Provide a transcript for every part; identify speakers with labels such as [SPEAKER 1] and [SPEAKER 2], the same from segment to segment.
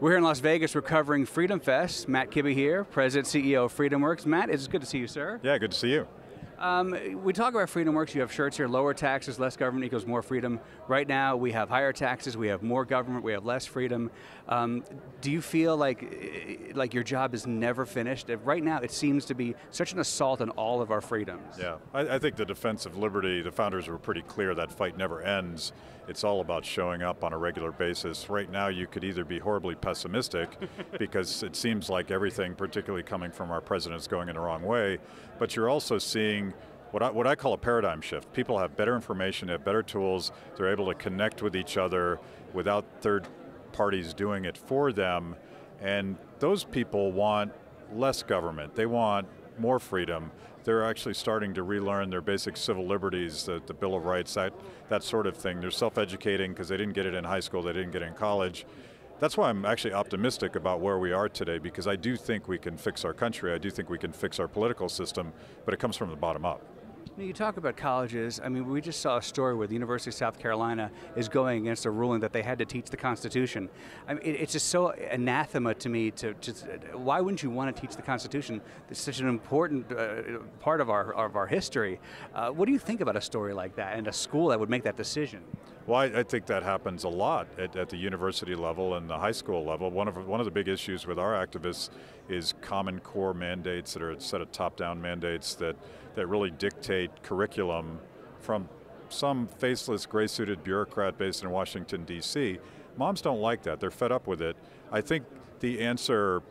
[SPEAKER 1] We're here in Las Vegas. We're covering Freedom Fest. Matt Kibbe here, President, CEO of Freedomworks. Matt, it's good to see you, sir.
[SPEAKER 2] Yeah, good to see you.
[SPEAKER 1] We talk about Freedomworks. You have shirts here, lower taxes, less government equals more freedom. Right now, we have higher taxes, we have more government, we have less freedom. Do you feel like your job is never finished? Right now, it seems to be such an assault on all of our freedoms.
[SPEAKER 2] Yeah, I think the defense of liberty, the founders were pretty clear that fight never ends. It's all about showing up on a regular basis. Right now, you could either be horribly pessimistic because it seems like everything, particularly coming from our president, is going in the wrong way, but you're also seeing what I call a paradigm shift. People have better information, they have better tools, they're able to connect with each other without third parties doing it for them, and those people want less government, they want more freedom. They're actually starting to relearn their basic civil liberties, the Bill of Rights, that sort of thing. They're self-educating because they didn't get it in high school, they didn't get it in college. That's why I'm actually optimistic about where we are today, because I do think we can fix our country, I do think we can fix our political system, but it comes from the bottom up.
[SPEAKER 1] You talk about colleges. I mean, we just saw a story where the University of South Carolina is going against a ruling that they had to teach the Constitution. I mean, it's just so anathema to me to just, why wouldn't you want to teach the Constitution? It's such an important part of our history. What do you think about a story like that and a school that would make that decision?
[SPEAKER 2] Well, I think that happens a lot at the university level and the high school level. One of the big issues with our activists is Common Core mandates that are a set of top-down mandates that really dictate curriculum from some faceless, gray-suited bureaucrat based in Washington, D.C. Moms don't like that. They're fed up with it. I think the answer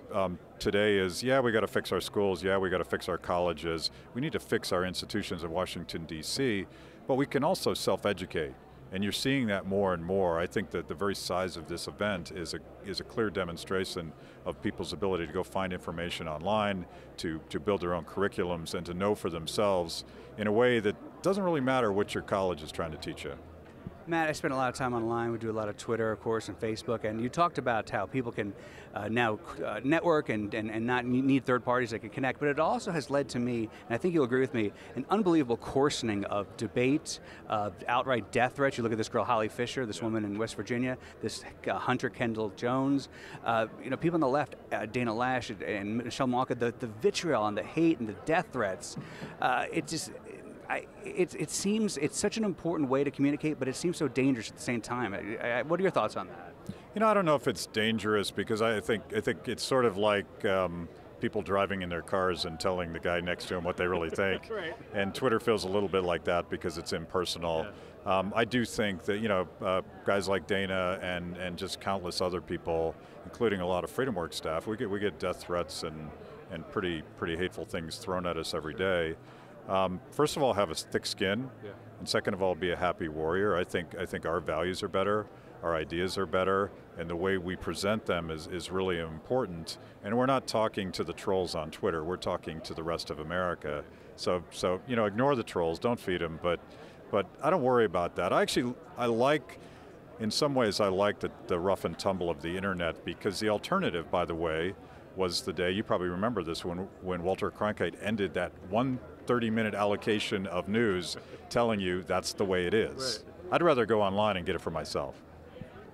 [SPEAKER 2] today is, yeah, we got to fix our schools, yeah, we got to fix our colleges, we need to fix our institutions in Washington, D.C., but we can also self-educate. And you're seeing that more and more. I think that the very size of this event is a clear demonstration of people's ability to go find information online, to build their own curriculums, and to know for themselves in a way that doesn't really matter what your college is trying to teach you.
[SPEAKER 1] Matt, I spend a lot of time online. We do a lot of Twitter, of course, and Facebook, and you talked about how people can now network and not need third parties that can connect, but it also has led to me, and I think you'll agree with me, an unbelievable coarsening of debate, outright death threats. You look at this girl, Holly Fisher, this woman in West Virginia, this Hunter Kendall Jones, people on the left, Dana Lash and Michelle Malka, the vitriol and the hate and the death threats, it seems it's such an important way to communicate, but it seems so dangerous at the same time. What are your thoughts on that?
[SPEAKER 2] I don't know if it's dangerous, because I think it's sort of like people driving in their cars and telling the guy next to them what they really think.
[SPEAKER 1] Right.
[SPEAKER 2] And Twitter feels a little bit like that because it's impersonal. Yeah. I do think that guys like Dana and just countless other people, including a lot of Freedomworks staff, we get death threats and pretty hateful things thrown at us every day. First of all, have a thick skin, and second of all, be a happy warrior. I think our values are better, our ideas are better, and the way we present them is really important. And we're not talking to the trolls on Twitter, we're talking to the rest of America. So ignore the trolls, don't feed them, but I don't worry about that. In some ways, I like the rough and tumble of the internet, because the alternative, by the way, was the day, you probably remember this, when Walter Cronkite ended that 30-minute allocation of news telling you that's the way it is. Right. I'd rather go online and get it for myself.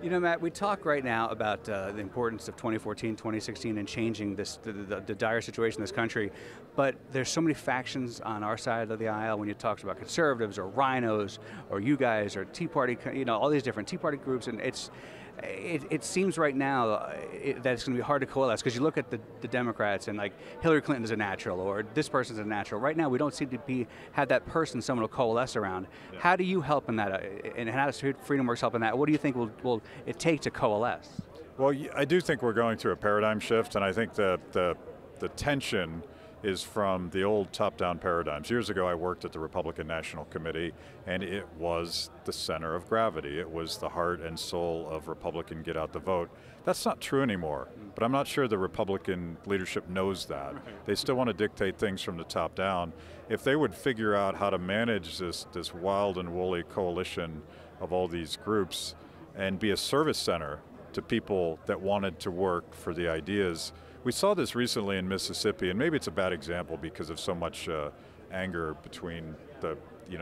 [SPEAKER 1] Matt, we talk right now about the importance of 2014, 2016 and changing the dire situation in this country, but there's so many factions on our side of the aisle when you talk about conservatives or rhinos or you guys or Tea Party, all these different Tea Party groups, and it seems right now that it's going to be hard to coalesce, because you look at the Democrats and like Hillary Clinton's a natural, or this person's a natural. Right now we don't seem to have that person someone to coalesce around. Yeah. How do you help in that, and how does Freedomworks help in that? What do you think will it take to coalesce? Well,
[SPEAKER 2] I do think we're going through a paradigm shift, and I think the tension is from the old top-down paradigms. Years ago, I worked at the Republican National Committee, and it was the center of gravity. It was the heart and soul of Republican get out the vote. That's not true anymore, but I'm not sure the Republican leadership knows that. They still want to dictate things from the top down. If they would figure out how to manage this wild and woolly coalition of all these groups and be a service center to people that wanted to work for the ideas. We saw this recently in Mississippi, and maybe it's a bad example because of so much anger between the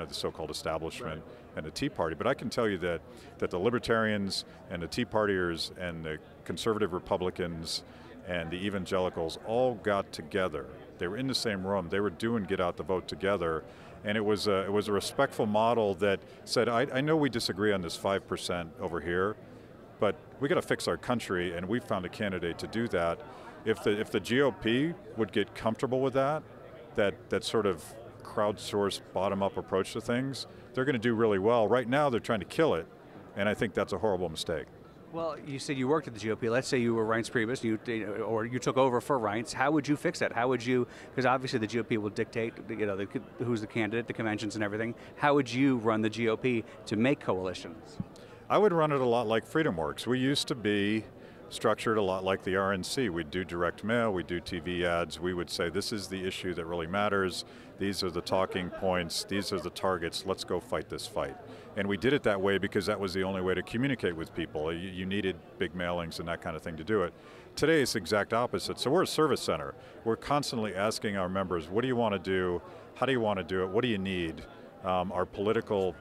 [SPEAKER 2] so-called establishment and the Tea Party, but I can tell you that the Libertarians and the Tea Partiers and the conservative Republicans and the evangelicals all got together. They were in the same room. They were doing get out the vote together, and it was a respectful model that said, I know we disagree on this 5% over here, but we got to fix our country, and we found a candidate to do that. If the GOP would get comfortable with that sort of crowdsourced bottom-up approach to things, they're going to do really well. Right now, they're trying to kill it, and I think that's a horrible mistake.
[SPEAKER 1] Well, you said you worked at the GOP. Let's say you were Reince Priebus, or you took over for Reince. How would you fix that? How would you? Because obviously the GOP will dictate, who's the candidate, the conventions, and everything. How would you run the GOP to make coalitions?
[SPEAKER 2] I would run it a lot like Freedomworks. We used to be structured a lot like the RNC. We'd do direct mail, we'd do TV ads, we would say this is the issue that really matters, these are the talking points, these are the targets, let's go fight this fight. And we did it that way because that was the only way to communicate with people. You needed big mailings and that kind of thing to do it. Today it's the exact opposite. So we're a service center. We're constantly asking our members, what do you want to do? How do you want to do it? What do you need? Our political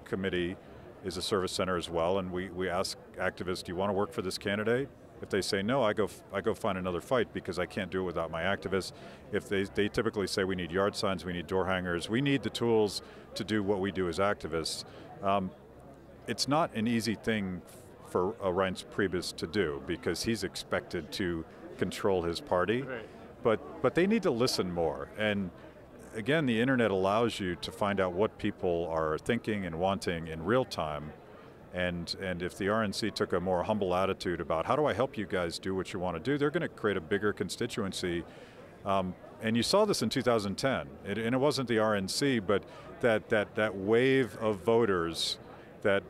[SPEAKER 2] committee is a service center as well, and we ask activists, do you want to work for this candidate? If they say no, I go find another fight because I can't do it without my activists. If they typically say we need yard signs, we need door hangers, we need the tools to do what we do as activists. It's not an easy thing for a Reince Priebus to do because he's expected to control his party, right. But they need to listen more. And again, the internet allows you to find out what people are thinking and wanting in real time. And if the RNC took a more humble attitude about how do I help you guys do what you want to do, they're going to create a bigger constituency. And you saw this in 2010, and it wasn't the RNC, but that wave of voters that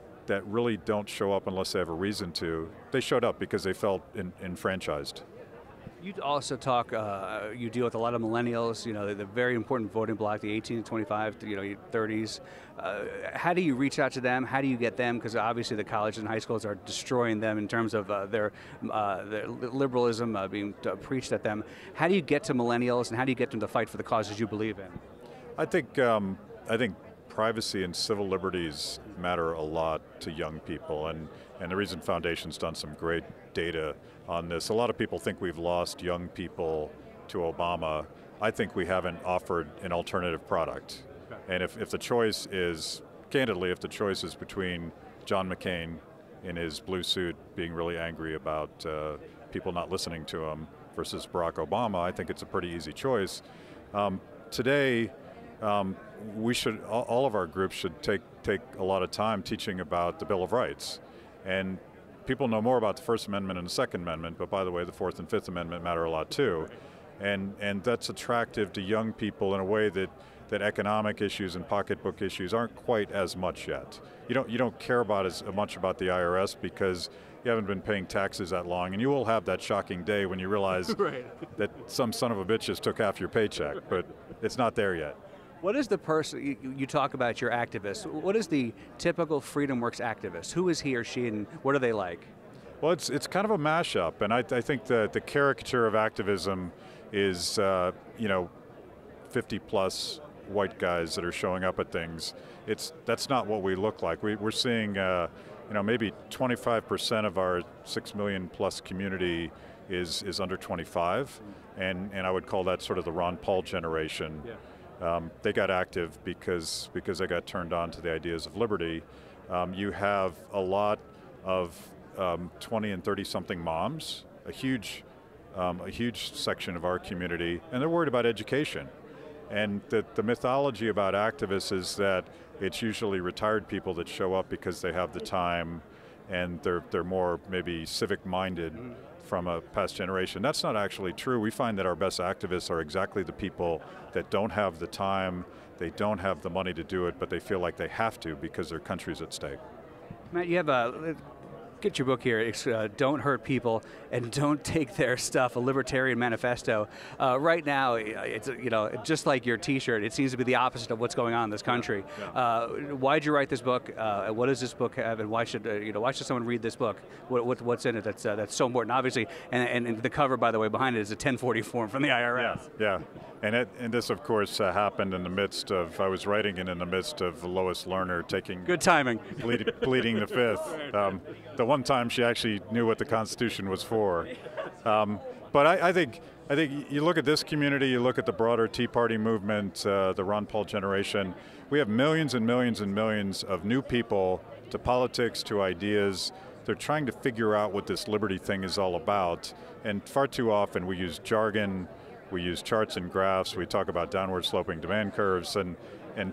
[SPEAKER 2] really don't show up unless they have a reason to, they showed up because they felt enfranchised.
[SPEAKER 1] You also talk, you deal with a lot of millennials, the very important voting bloc, the 18 to 25, 30s. How do you reach out to them? How do you get them? Because obviously the colleges and high schools are destroying them in terms of their liberalism being preached at them. How do you get to millennials, and how do you get them to fight for the causes you believe in?
[SPEAKER 2] I think privacy and civil liberties matter a lot to young people, and the Reason Foundation's done some great data on this. A lot of people think we've lost young people to Obama. I think we haven't offered an alternative product. And if the choice is, candidly, if the choice is between John McCain in his blue suit being really angry about people not listening to him versus Barack Obama, I think it's a pretty easy choice. Today, we should, all of our groups should take a lot of time teaching about the Bill of Rights. And people know more about the First Amendment and the Second Amendment, but by the way, the Fourth and Fifth Amendment matter a lot too. And that's attractive to young people in a way that economic issues and pocketbook issues aren't quite as much yet. You don't care about as much about the IRS because you haven't been paying taxes that long, and you will have that shocking day when you realize right. that some son of a bitch just took half your paycheck, but it's not there yet.
[SPEAKER 1] What is the person, you talk about your activists, what is the typical Freedomworks activist? Who is he or she, and what are they like?
[SPEAKER 2] Well, it's kind of a mashup, and I think that the caricature of activism is 50 plus white guys that are showing up at things. That's not what we look like. We're seeing maybe 25% of our 6 million plus community is under 25, and I would call that sort of the Ron Paul generation. Yeah. They got active because they got turned on to the ideas of liberty. You have a lot of 20 and 30 something moms, a huge section of our community, and they're worried about education. And the mythology about activists is that it's usually retired people that show up because they have the time and they're more maybe civic minded from a past generation. That's not actually true. We find that our best activists are exactly the people that don't have the time, they don't have the money to do it, but they feel like they have to because their country's at stake.
[SPEAKER 1] Matt, you have get your book here. It's Don't Hurt People and Don't Take Their Stuff, a libertarian manifesto. Right now, it's just like your T-shirt, it seems to be the opposite of what's going on in this country. Yeah. Why'd you write this book? What does this book have, and why should someone read this book? What's in it that's so important? Obviously, and the cover, by the way, behind it is a 1040 form from the IRS.
[SPEAKER 2] Yeah. And this, of course, happened in the midst of, I was writing it in the midst of Lois Lerner taking...
[SPEAKER 1] Good timing.
[SPEAKER 2] Pleading the fifth. The one time she actually knew what the Constitution was for. But I think you look at this community, you look at the broader Tea Party movement, the Ron Paul generation, we have millions and millions and millions of new people to politics, to ideas. They're trying to figure out what this liberty thing is all about. And far too often we use jargon, we use charts and graphs, we talk about downward sloping demand curves, and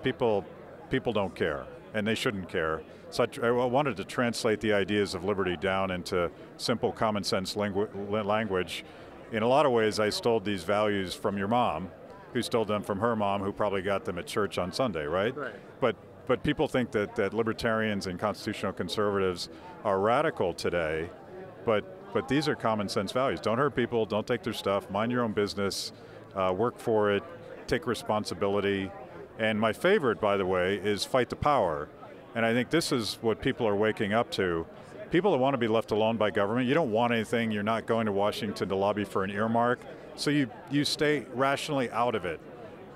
[SPEAKER 2] people don't care, and they shouldn't care. So I wanted to translate the ideas of liberty down into simple common sense language. In a lot of ways, I stole these values from your mom, who stole them from her mom, who probably got them at church on Sunday, right? But people think that libertarians and constitutional conservatives are radical today, but these are common sense values. Don't hurt people, don't take their stuff, mind your own business, work for it, take responsibility. And my favorite, by the way, is fight the power. And I think this is what people are waking up to. People that want to be left alone by government, you don't want anything, you're not going to Washington to lobby for an earmark, so you stay rationally out of it.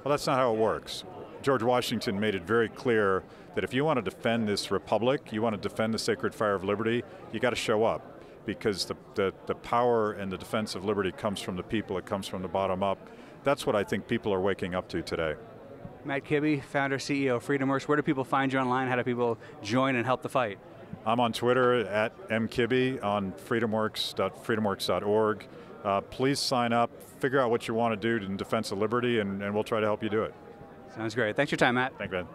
[SPEAKER 2] Well, that's not how it works. George Washington made it very clear that if you want to defend this republic, you want to defend the sacred fire of liberty, you got to show up, because the power and the defense of liberty comes from the people, it comes from the bottom up. That's what I think people are waking up to today.
[SPEAKER 1] Matt Kibbe, founder, CEO of Freedomworks. Where do people find you online? How do people join and help the fight?
[SPEAKER 2] I'm on Twitter at mkibbe, on freedomworks.org. Please sign up, figure out what you want to do in defense of liberty, and we'll try to help you do it.
[SPEAKER 1] Sounds great. Thanks for your time, Matt.
[SPEAKER 2] Thanks, Ben.